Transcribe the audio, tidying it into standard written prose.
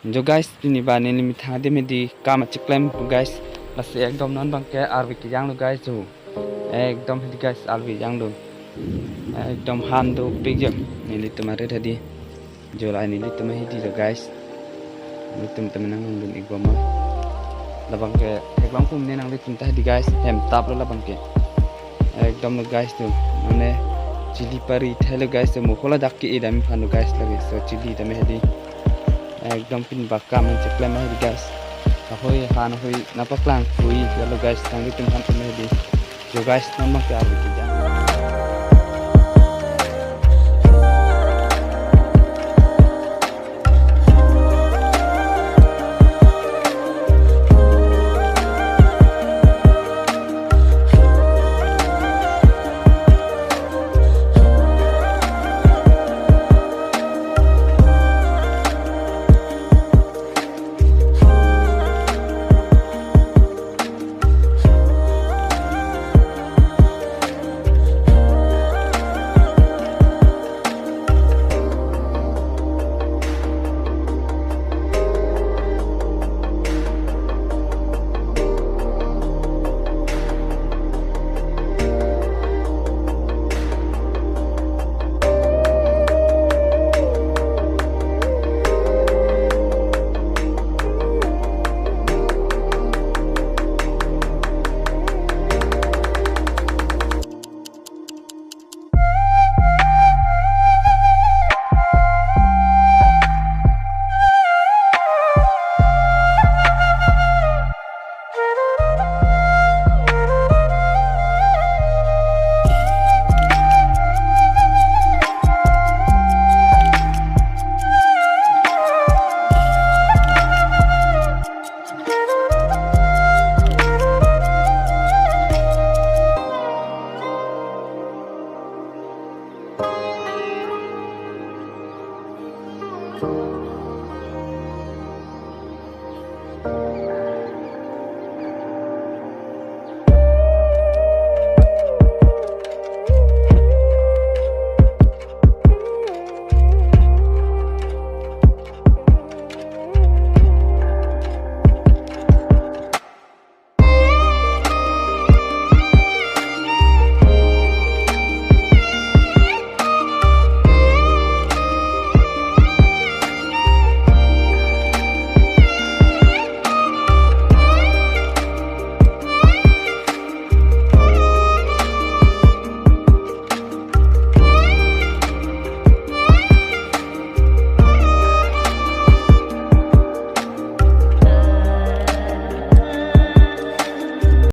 जो guys ini bani limit hadi medi kama ciklem guys las ekdom non bang ke arbi ki jang lo guys jo ekdom hedi guys arbi jang lo ekdom ham do pijam ni litum are tadi jo la ni litum hedi lo guys litum temenang nang igoma labang ke eklang pum ni nang litum tadi guys hem tap lo labang ke ekdom lo guys jo mane chili pari thelo guys mo khola dakki idam phanu guys lage so chili tame hedi ekdom pin bakka man ciklem hedi guys ahoy han hoy napaklang hui lo guys tang litum han tame hedi jo guys namang ke arbi